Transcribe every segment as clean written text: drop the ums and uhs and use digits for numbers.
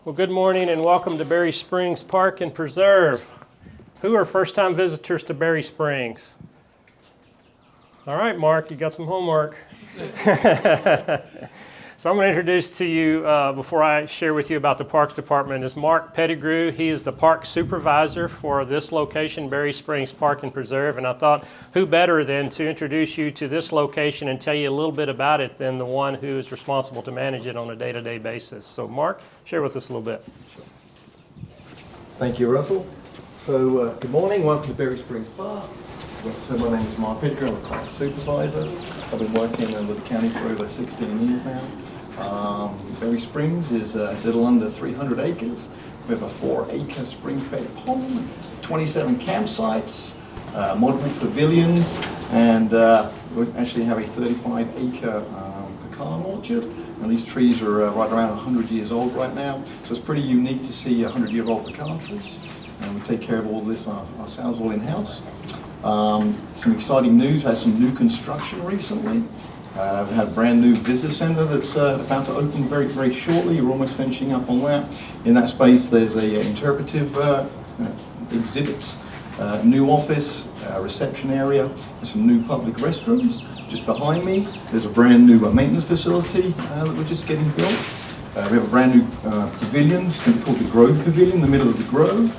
Well, good morning and welcome to Berry Springs Park and Preserve. Who are first-time visitors to Berry Springs? All right, Mark, you got some homework. So I'm going to introduce to you, before I share with you about the Parks Department, is Mark Pettigrew. He is the Park Supervisor for this location, Berry Springs Park and Preserve, and I thought who better than to introduce you to this location and tell you a little bit about it than the one who is responsible to manage it on a day-to-day basis. So Mark, share with us a little bit. Thank you, Russell. So good morning, welcome to Berry Springs Park. So my name is Mark Pettigrew, I'm a Park Supervisor. I've been working with the county for over 16 years now. Berry Springs is a little under 300 acres. We have a 4-acre spring-fed pond, 27 campsites, modern pavilions, and we actually have a 35-acre pecan orchard. And these trees are right around 100 years old right now, so it's pretty unique to see 100-year-old pecan trees. And we take care of all this ourselves, all in-house. Some exciting news, we've had some new construction recently. We had a brand new visitor center that's about to open very, very shortly. We're almost finishing up on that. In that space there's a interpretive exhibits, new office, reception area, and some new public restrooms. Just behind me there's a brand new maintenance facility that we're just getting built. We have a brand new pavilion, it's going to be called the Grove Pavilion, in the middle of the Grove.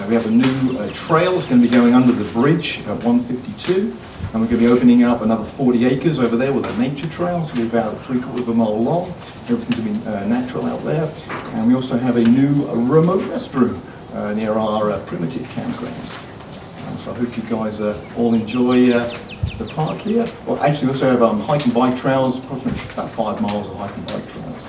We have a new trail that's going to be going under the bridge at 152, and we're going to be opening up another 40 acres over there with a nature trail. It's going to be about 3/4 of a mile long. Everything's going to be natural out there. And we also have a new remote restroom near our primitive campgrounds. So I hope you guys all enjoy the park here. Well, actually we also have hike and bike trails, approximately about 5 miles of hike and bike trails,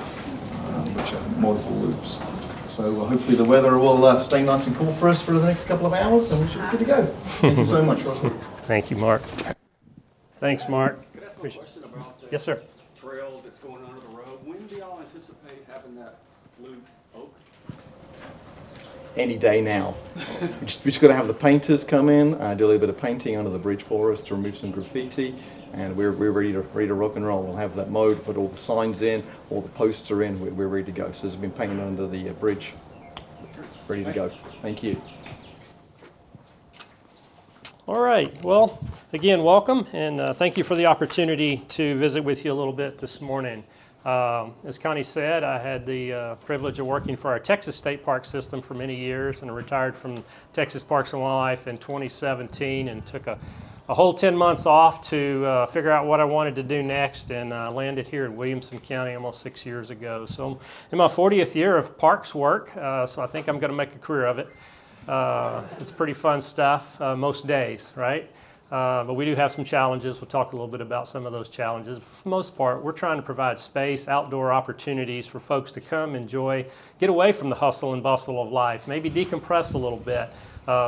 which are multiple loops. So hopefully the weather will stay nice and cool for us for the next couple of hours, and we should be good to go. Thank you so much, Russell. Thank you, Mark. Thanks, Mark. Could I ask a question about the Yes, sir. trail that's going under the road? When do y'all anticipate having that loop open? Any day now. We just got to have the painters come in, do a little bit of painting under the bridge for us to remove some graffiti, and we're ready to rock and roll. We'll have that mowed, put all the signs in, all the posts are in, we're ready to go. So there's been painting under the bridge, ready to go. Thank you. All right, well, again, welcome, and thank you for the opportunity to visit with you a little bit this morning. As Connie said, I had the privilege of working for our Texas State Park system for many years, and I retired from Texas Parks and Wildlife in 2017 and took a whole 10 months off to figure out what I wanted to do next, and landed here in Williamson County almost 6 years ago. So I'm in my 40th year of parks work, so I think I'm going to make a career of it. It's pretty fun stuff most days, right? But we do have some challenges. We'll talk a little bit about some of those challenges. For the most part, we're trying to provide space, outdoor opportunities for folks to come, enjoy, get away from the hustle and bustle of life, maybe decompress a little bit,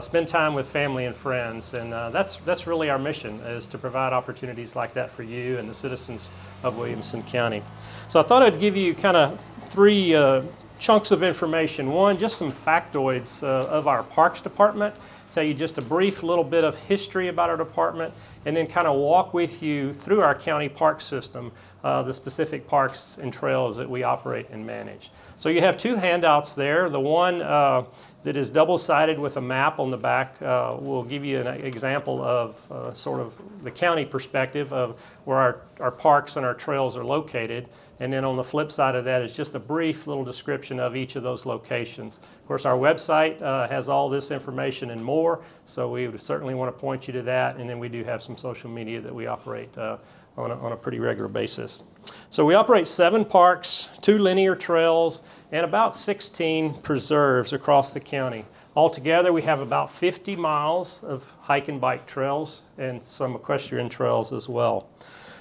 spend time with family and friends. And that's really our mission, is to provide opportunities like that for you and the citizens of Williamson County. So I thought I'd give you kind of 3 chunks of information. One, just some factoids of our Parks Department. Tell you just a brief little bit of history about our department, and then kind of walk with you through our county park system, the specific parks and trails that we operate and manage. So you have 2 handouts there. The one that is double-sided with a map on the back will give you an example of sort of the county perspective of where our parks and our trails are located. And then on the flip side of that is just a brief little description of each of those locations. Of course, our website has all this information and more, so we would certainly want to point you to that. And then we do have some social media that we operate on a pretty regular basis. So we operate 7 parks, 2 linear trails, and about 16 preserves across the county. Altogether, we have about 50 miles of hike and bike trails and some equestrian trails as well.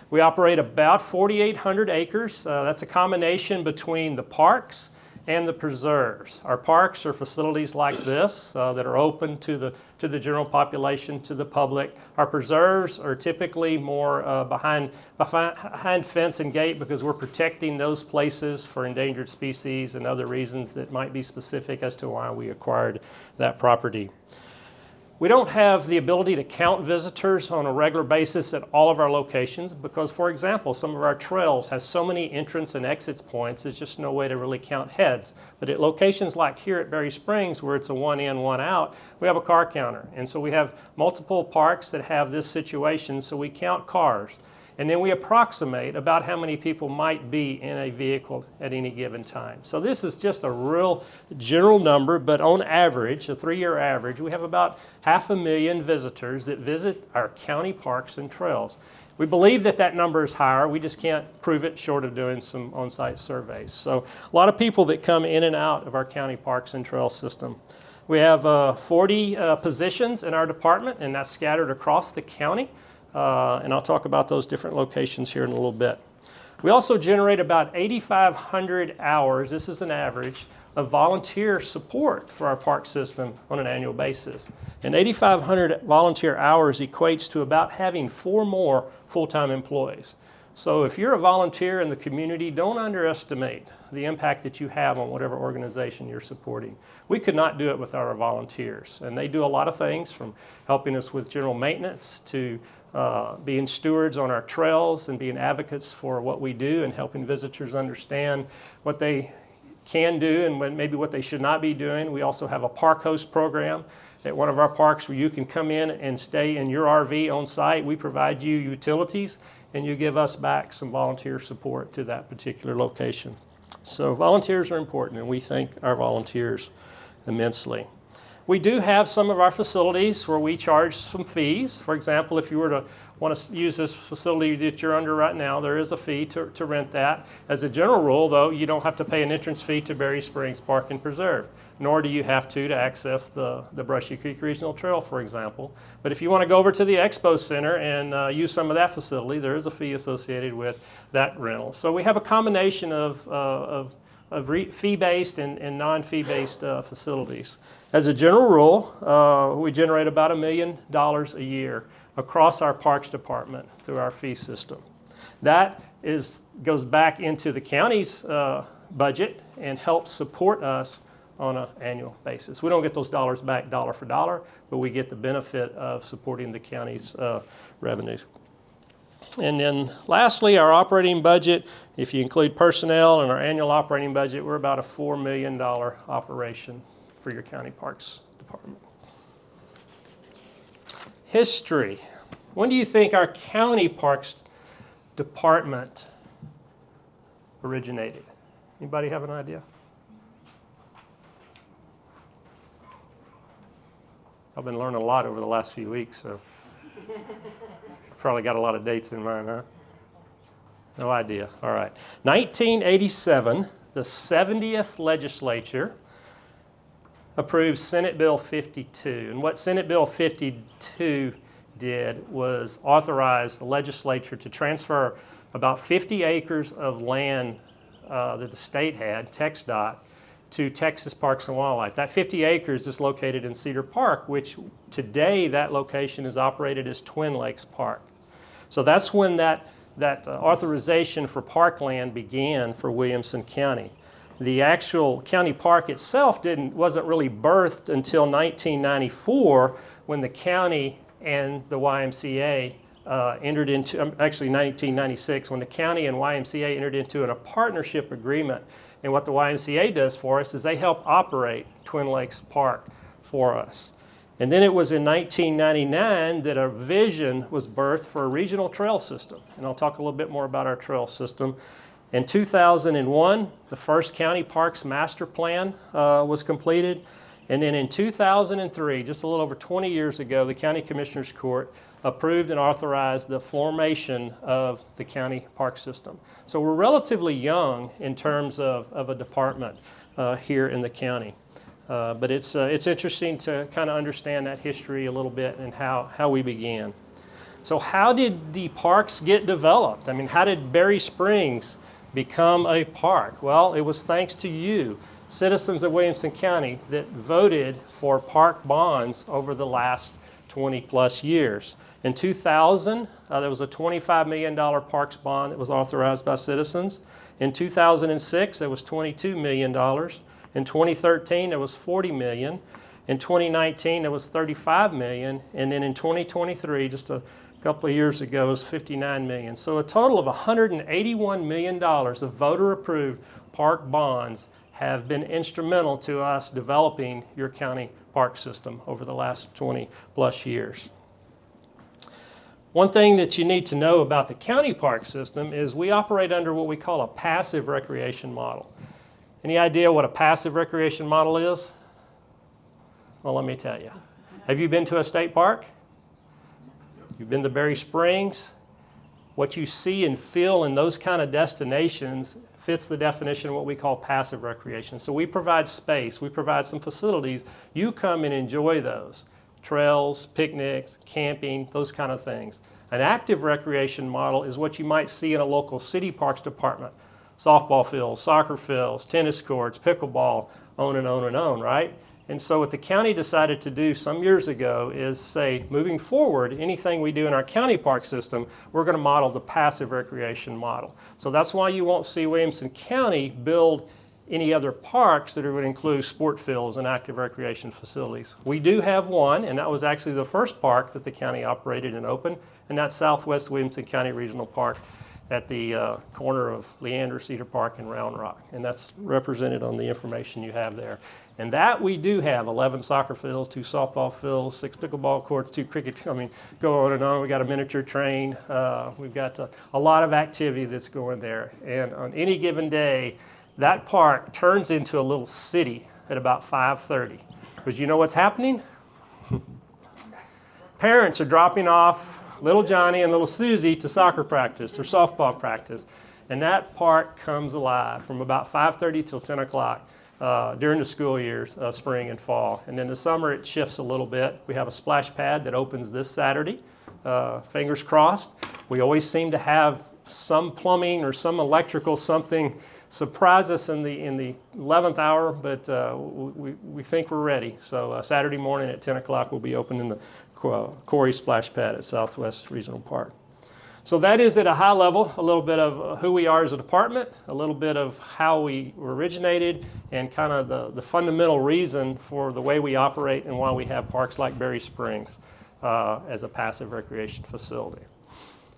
We operate about 4,800 acres. That's a combination between the parks and the preserves. Our parks are facilities like this that are open to the general population, to the public. Our preserves are typically more behind fence and gate, because we're protecting those places for endangered species and other reasons that might be specific as to why we acquired that property. We don't have the ability to count visitors on a regular basis at all of our locations because, for example, some of our trails have so many entrance and exits points, there's just no way to really count heads. But at locations like here at Berry Springs, where it's a one in, one out, we have a car counter. And so we have multiple parks that have this situation, so we count cars. And then we approximate about how many people might be in a vehicle at any given time. So this is just a real general number, but on average, a 3-year average, we have about 500,000 visitors that visit our county parks and trails. We believe that that number is higher. We just can't prove it short of doing some on-site surveys. So a lot of people that come in and out of our county parks and trail system. We have 40 positions in our department, and that's scattered across the county. And I'll talk about those different locations here in a little bit. We also generate about 8,500 hours, this is an average, of volunteer support for our park system on an annual basis. And 8,500 volunteer hours equates to about having 4 more full-time employees. So if you're a volunteer in the community, don't underestimate the impact that you have on whatever organization you're supporting. We could not do it without our volunteers, and they do a lot of things from helping us with general maintenance to being stewards on our trails and being advocates for what we do and helping visitors understand what they can do and maybe what they should not be doing. We also have a park host program at one of our parks where you can come in and stay in your RV on site. We provide you utilities and you give us back some volunteer support to that particular location. So volunteers are important, and we thank our volunteers immensely. We do have some of our facilities where we charge some fees. For example, if you were to want to use this facility that you're under right now, there is a fee to rent that. As a general rule, though, you don't have to pay an entrance fee to Berry Springs Park and Preserve, nor do you have to access the Brushy Creek Regional Trail, for example. But if you want to go over to the Expo Center and use some of that facility, there is a fee associated with that rental. So we have a combination of fee-based and non-fee-based facilities. As a general rule, we generate about $1 million a year across our Parks Department through our fee system. That goes back into the county's budget and helps support us on an annual basis. We don't get those dollars back dollar for dollar, but we get the benefit of supporting the county's revenues. And then lastly, our operating budget, if you include personnel and our annual operating budget, we're about a $4 million operation for your county parks department. History. When do you think our county parks department originated? Anybody have an idea? I've been learning a lot over the last few weeks, so probably got a lot of dates in mind, huh? No idea. All right. 1987, the 70th legislature approved Senate Bill 52. And what Senate Bill 52 did was authorize the legislature to transfer about 50 acres of land that the state had, TxDOT, to Texas Parks and Wildlife. That 50 acres is located in Cedar Park, which today that location is operated as Twin Lakes Park. So that's when that authorization for parkland began for Williamson County. The actual county park itself wasn't really birthed until 1994 when the county and the YMCA entered into, actually 1996, when the county and YMCA entered into a partnership agreement. And what the YMCA does for us is they help operate Twin Lakes Park for us. And then it was in 1999 that a vision was birthed for a regional trail system. And I'll talk a little bit more about our trail system. In 2001, the first county parks master plan was completed. And then in 2003, just a little over 20 years ago, the County Commissioners Court approved and authorized the formation of the county park system. So we're relatively young in terms of a department here in the county. But it's interesting to kind of understand that history a little bit and how we began. So how did the parks get developed? I mean, how did Berry Springs become a park? Well, it was thanks to you, citizens of Williamson County, that voted for park bonds over the last 20 plus years. In 2000, there was a $25 million parks bond that was authorized by citizens. In 2006, there was $22 million. In 2013, there was $40 million. In 2019, it was $35 million, and then in 2023, just a couple of years ago, it was $59 million. So a total of $181 million of voter-approved park bonds have been instrumental to us developing your county park system over the last 20 plus years. One thing that you need to know about the county park system is we operate under what we call a passive recreation model. Any idea what a passive recreation model is? Well, let me tell you. Have you been to a state park? You've been to Berry Springs? What you see and feel in those kind of destinations fits the definition of what we call passive recreation. So we provide space, we provide some facilities. You come and enjoy those. Trails, picnics, camping, those kind of things. An active recreation model is what you might see in a local city parks department. Softball fields, soccer fields, tennis courts, pickleball, on and on and on, right? And so what the county decided to do some years ago is say, moving forward, anything we do in our county park system, we're going to model the passive recreation model. So that's why you won't see Williamson County build any other parks that would include sport fields and active recreation facilities. We do have one, and that was actually the first park that the county operated and opened, and that's Southwest Williamson County Regional Park at the corner of Leander, Cedar Park, and Round Rock. And that's represented on the information you have there. And that we do have 11 soccer fields, 2 softball fields, 6 pickleball courts, 2 cricket, go on and on. We got a miniature train. We've got a lot of activity that's going there. And on any given day, that park turns into a little city at about 5:30. Because you know what's happening? Parents are dropping off little Johnny and little Susie to soccer practice or softball practice. And that park comes alive from about 5:30 till 10 o'clock during the school years, spring and fall. And in the summer, it shifts a little bit. We have a splash pad that opens this Saturday. Fingers crossed. We always seem to have some plumbing or some electrical something surprise us in the 11th hour, but we think we're ready. So Saturday morning at 10 o'clock, we'll be opening the Corey Splash Pad at Southwest Regional Park. So that is at a high level, a little bit of who we are as a department, a little bit of how we originated, and kind of the fundamental reason for the way we operate and why we have parks like Berry Springs as a passive recreation facility.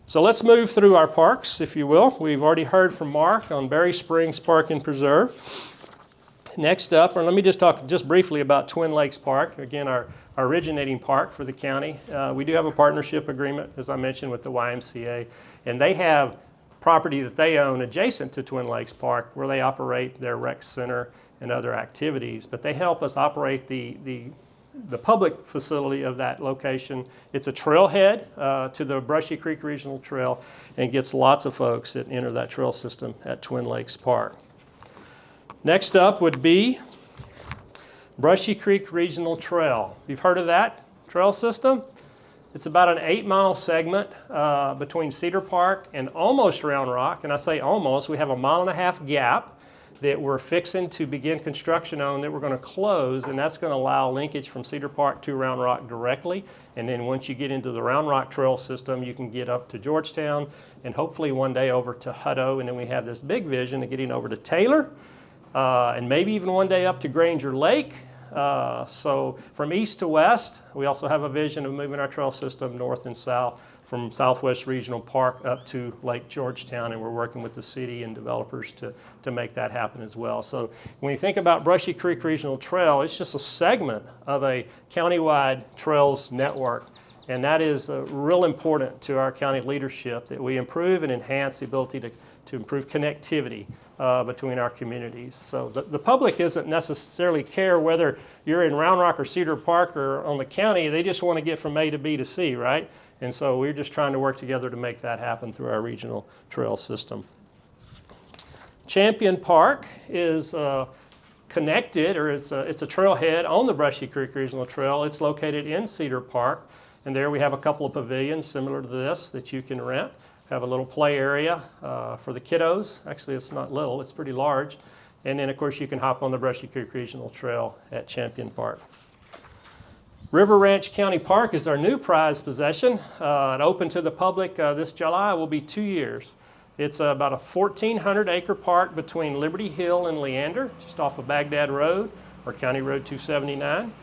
So let's move through our parks, if you will. We've already heard from Mark on Berry Springs Park and Preserve. Next up, or let me just talk just briefly about Twin Lakes Park, again, our originating park for the county. We do have a partnership agreement, as I mentioned, with the YMCA, and they have property that they own adjacent to Twin Lakes Park where they operate their rec center and other activities, but they help us operate the public facility of that location. It's a trailhead to the Brushy Creek Regional Trail and gets lots of folks that enter that trail system at Twin Lakes Park. Next up would be Brushy Creek Regional Trail. You've heard of that trail system? It's about an 8-mile segment between Cedar Park and almost Round Rock. And I say almost, we have a 1.5 mile gap that we're fixing to begin construction on that we're going to close, and that's going to allow linkage from Cedar Park to Round Rock directly. And then once you get into the Round Rock Trail system, you can get up to Georgetown and hopefully one day over to Hutto. And then we have this big vision of getting over to Taylor and maybe even one day up to Granger Lake. So from east to west, we also have a vision of moving our trail system north and south from Southwest Regional Park up to Lake Georgetown, and we're working with the city and developers to make that happen as well. So when you think about Brushy Creek Regional Trail, it's just a segment of a countywide trails network, and that is real important to our county leadership, that we improve and enhance the ability to improve connectivity between our communities. So the public doesn't necessarily care whether you're in Round Rock or Cedar Park or on the county. They just want to get from A to B to C, right? And so we're just trying to work together to make that happen through our regional trail system. Champion Park is connected, or it's a trailhead on the Brushy Creek Regional Trail. It's located in Cedar Park, and there we have a couple of pavilions similar to this that you can rent. Have a little play area for the kiddos. Actually, it's not little, it's pretty large. And then, of course, you can hop on the Brushy Creek Regional Trail at Champion Park. River Ranch County Park is our new prized possession. It opened to the public this July, will be 2 years. It's about a 1,400-acre park between Liberty Hill and Leander, just off of Baghdad Road, or County Road 279.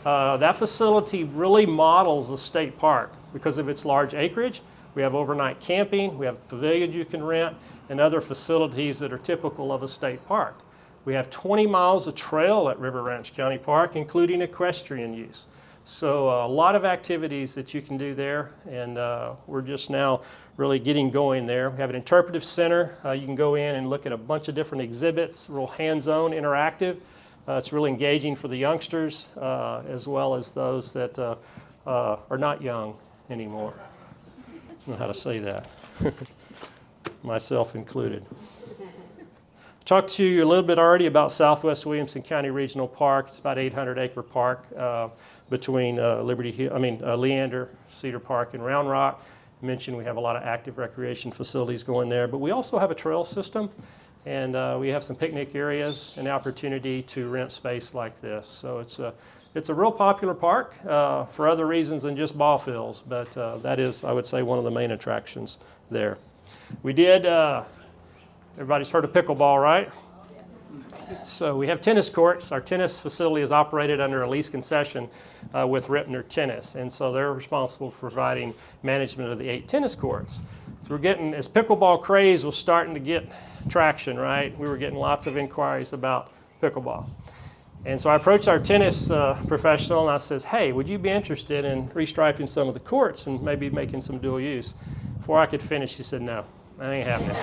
That facility really models a state park because of its large acreage. We have overnight camping, we have pavilions you can rent, and other facilities that are typical of a state park. We have 20 miles of trail at River Ranch County Park, including equestrian use. So a lot of activities that you can do there, and we're just now really getting going there. We have an interpretive center. You can go in and look at a bunch of different exhibits, real hands-on, interactive. It's really engaging for the youngsters as well as those that are not young anymore. I don't know how to say that, myself included. Talked to you a little bit already about Southwest Williamson County Regional Park. It's about 800-acre park between Leander, Cedar Park, and Round Rock. I mentioned we have a lot of active recreation facilities going there, but we also have a trail system, and we have some picnic areas and the opportunity to rent space like this. So it's a real popular park for other reasons than just ball fields, but that is, I would say, one of the main attractions there. We did, everybody's heard of pickleball, right? So we have tennis courts. Our tennis facility is operated under a lease concession with Ripner Tennis, and so they're responsible for providing management of the 8 tennis courts. So we're getting, as pickleball craze was starting to get traction, right? We were getting lots of inquiries about pickleball. And so I approached our tennis professional and I says, hey, would you be interested in restriping some of the courts and maybe making some dual use? Before I could finish, she said, no, that ain't happening.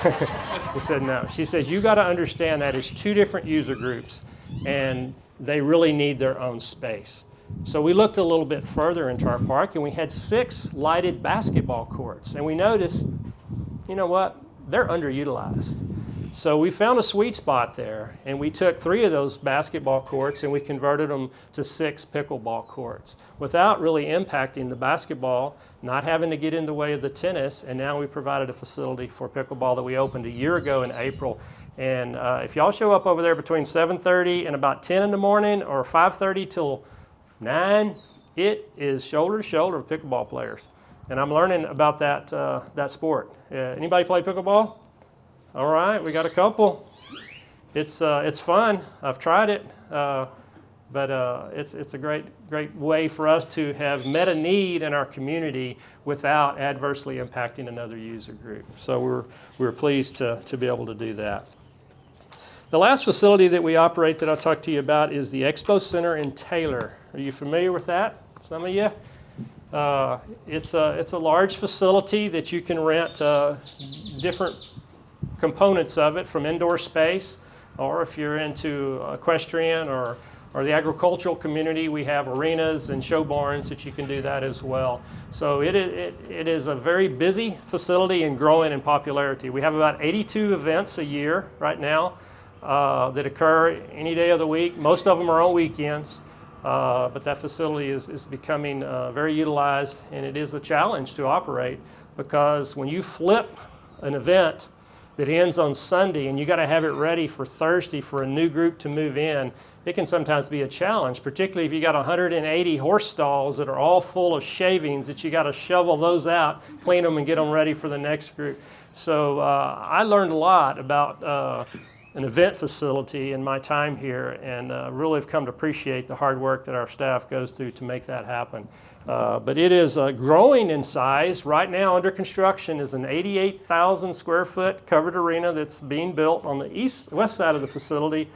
He said, no. She says, you got to understand that it's 2 different user groups and they really need their own space. So we looked a little bit further into our park and we had 6 lighted basketball courts. And we noticed, you know what, they're underutilized. So we found a sweet spot there, and we took 3 of those basketball courts and we converted them to 6 pickleball courts without really impacting the basketball, not having to get in the way of the tennis, and now we provided a facility for pickleball that we opened a year ago in April. And if y'all show up over there between 7:30 and about 10 in the morning or 5:30 till 9, it is shoulder to shoulder with pickleball players. And I'm learning about that sport. Anybody play pickleball? All right, we got a couple. It's fun. I've tried it, but it's a great way for us to have met a need in our community without adversely impacting another user group. So we're pleased to be able to do that. The last facility that we operate that I'll talk to you about is the Expo Center in Taylor. Are you familiar with that? Some of you? It's a large facility that you can rent different components of it, from indoor space, or if you're into equestrian or the agricultural community, we have arenas and show barns that you can do that as well. So it is a very busy facility and growing in popularity. We have about 82 events a year right now that occur any day of the week. Most of them are on weekends, but that facility is becoming very utilized, and it is a challenge to operate because when you flip an event that ends on Sunday and you got to have it ready for Thursday for a new group to move in, it can sometimes be a challenge, particularly if you got 180 horse stalls that are all full of shavings that you got to shovel those out, clean them, and get them ready for the next group. So I learned a lot about an event facility in my time here, and really have come to appreciate the hard work that our staff goes through to make that happen. But it is growing in size. Right now under construction is an 88,000 square foot covered arena that's being built on the west side of the facility,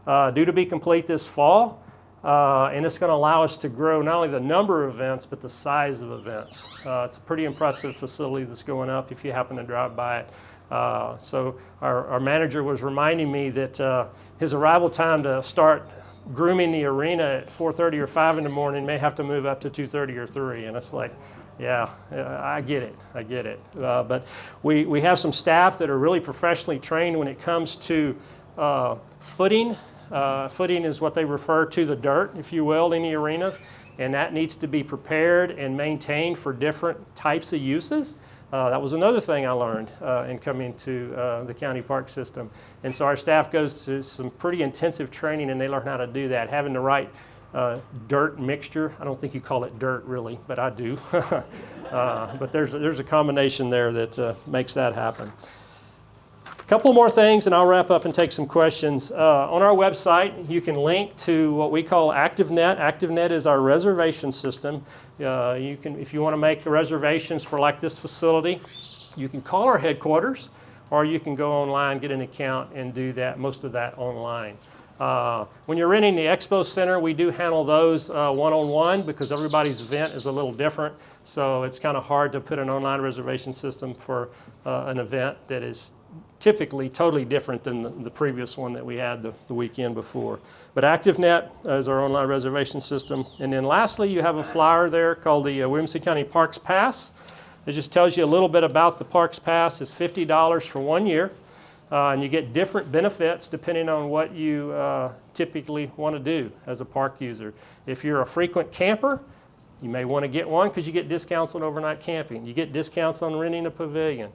due to be complete this fall. And it's going to allow us to grow not only the number of events, but the size of events. It's a pretty impressive facility that's going up if you happen to drive by it. So our manager was reminding me that his arrival time to start grooming the arena at 4:30 or 5 in the morning may have to move up to 2:30 or 3, and it's like, yeah, I get it. But we have some staff that are really professionally trained when it comes to footing. Footing is what they refer to the dirt, if you will, in the arenas, and that needs to be prepared and maintained for different types of uses. That was another thing I learned in coming to the county park system. And so our staff goes to some pretty intensive training, and they learn how to do that, having the right dirt mixture. I don't think you call it dirt really, but I do. But there's a combination there that makes that happen. couple more things and I'll wrap up and take some questions. On our website, you can link to what we call ActiveNet. ActiveNet is our reservation system. You can, if you want to make reservations for like this facility, you can call our headquarters or you can go online, get an account and do that, most of that online. When you're renting the Expo Center, we do handle those one-on-one because everybody's event is a little different. So it's kind of hard to put an online reservation system for an event that is typically totally different than the previous one that we had the weekend before. But ActiveNet is our online reservation system. And then lastly, you have a flyer there called the Williamson County Parks Pass. It just tells you a little bit about the Parks Pass. It's $50 for 1 year. And you get different benefits depending on what you typically want to do as a park user. If you're a frequent camper, you may want to get one because you get discounts on overnight camping. You get discounts on renting a pavilion.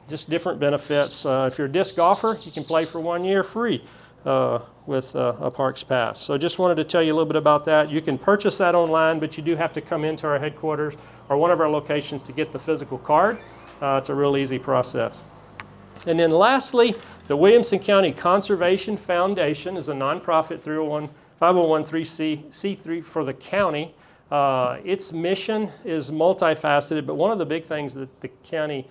Just different benefits. If you're a disc golfer, you can play for 1 year free with a Parks Pass. So just wanted to tell you a little bit about that. You can purchase that online, but you do have to come into our headquarters or one of our locations to get the physical card. It's a real easy process. And then lastly, the Williamson County Conservation Foundation is a nonprofit 501c3 for the county. Its mission is multifaceted, but one of the big things that the county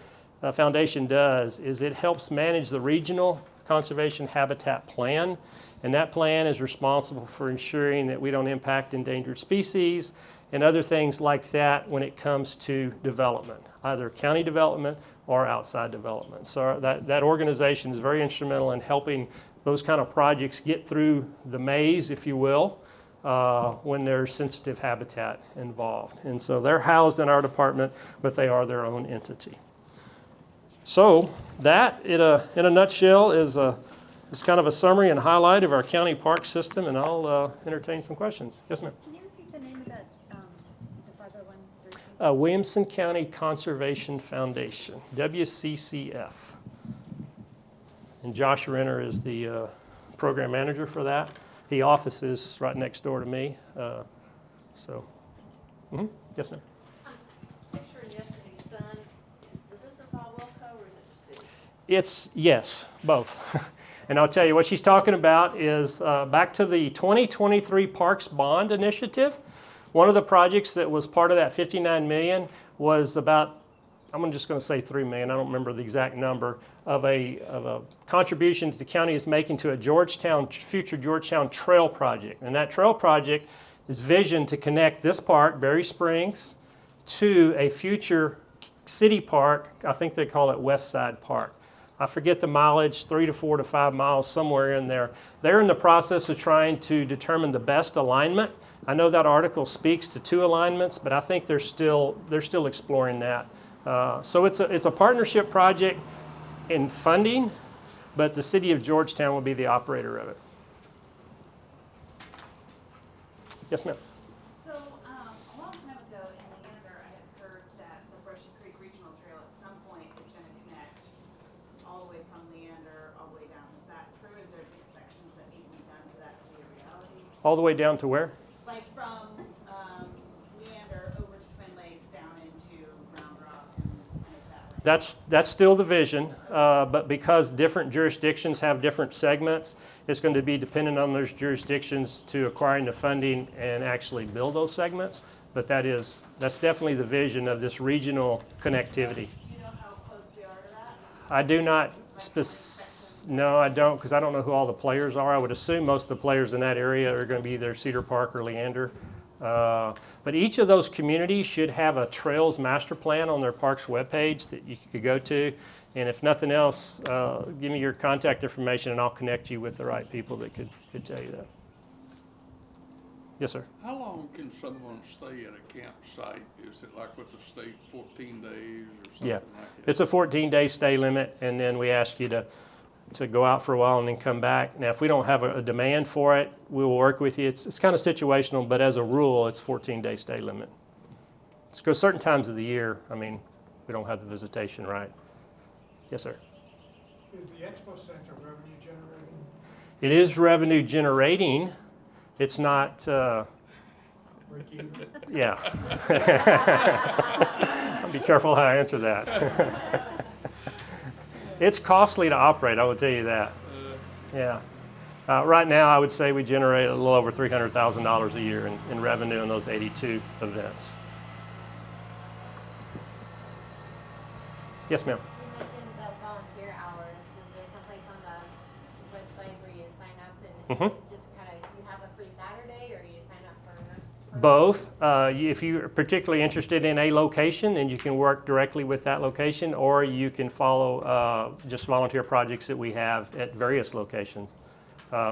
foundation does is it helps manage the regional conservation habitat plan, and that plan is responsible for ensuring that we don't impact endangered species and other things like that when it comes to development, either county development or outside development. So that organization is very instrumental in helping those kind of projects get through the maze, if you will, when there's sensitive habitat involved. And so they're housed in our department, but they are their own entity. So that, in a nutshell, is kind of a summary and highlight of our county park system, and I'll entertain some questions. Yes, ma'am. Can you repeat the name of that, the 501c3? Williamson County Conservation Foundation, WCCF. And Josh Renner is the program manager for that. He offices right next door to me. Yes, ma'am. Picture in yesterday's Sun, does this involve Wilco or is it the city? It's, yes, both. And I'll tell you what she's talking about is back to the 2023 Parks Bond Initiative. One of the projects that was part of that $59 million was about, I'm just going to say $3 million, I don't remember the exact number, of a contribution that the county is making to a future Georgetown Trail project. And that trail project is visioned to connect this park, Berry Springs, to a future city park. I think they call it West Side Park. I forget the mileage, 3 to 4 to 5 miles, somewhere in there. They're in the process of trying to determine the best alignment. I know that article speaks to 2 alignments, but I think they're still exploring that. So it's a partnership project in funding, but the city of Georgetown will be the operator of it. Yes, ma'am. So, a long time ago in Leander, I had heard that the Brushy Creek Regional Trail at some point is going to connect all the way from Leander all the way down. Is that true? Is there big sections that need to be done for that to be a reality? All the way down to where? Like from Leander over to Twin Lakes down into Round Rock and that way. That's still the vision, but because different jurisdictions have different segments, it's going to be dependent on those jurisdictions to acquiring the funding and actually build those segments. But that's definitely the vision of this regional connectivity. Do you know how close we are to that? I do not no, I don't, because I don't know who all the players are. I would assume most of the players in that area are going to be either Cedar Park or Leander. But each of those communities should have a trails master plan on their parks webpage that you could go to. And if nothing else, give me your contact information and I'll connect you with the right people that could tell you that. Yes, sir. How long can someone stay at a campsite? Is it like with the state, 14 days or something Yeah, like that? it's a 14-day stay limit, and then we ask you to go out for a while and then come back. Now, if we don't have a demand for it, we will work with you. It's kind of situational, but as a rule, it's 14-day stay limit. It's because certain times of the year, I mean, we don't have the visitation, right? Yes, sir. Is the Expo Center revenue generating? It is revenue generating. It's not, Break even? yeah. I'll be careful how I answer that. It's costly to operate, I will tell you that. Yeah. Right now, I would say we generate a little over $300,000 a year in revenue in those 82 events. Yes, ma'am. You mentioned the volunteer hours. Is there someplace on the website where you sign up and just kind of, you have a free Saturday, or you sign up for? Both. If you're particularly interested in a location, then you can work directly with that location, or you can follow just volunteer projects that we have at various locations.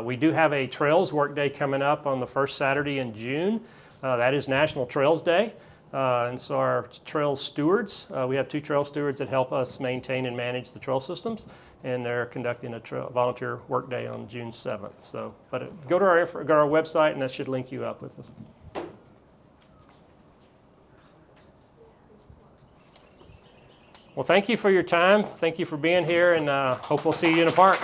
We do have a Trails Workday coming up on the first Saturday in June. That is National Trails Day. And so our trail stewards, we have 2 trail stewards that help us maintain and manage the trail systems, and they're conducting a volunteer work day on June 7th. So, but go to our website, and that should link you up with us. Well, thank you for your time. Thank you for being here, and hope we'll see you in the park.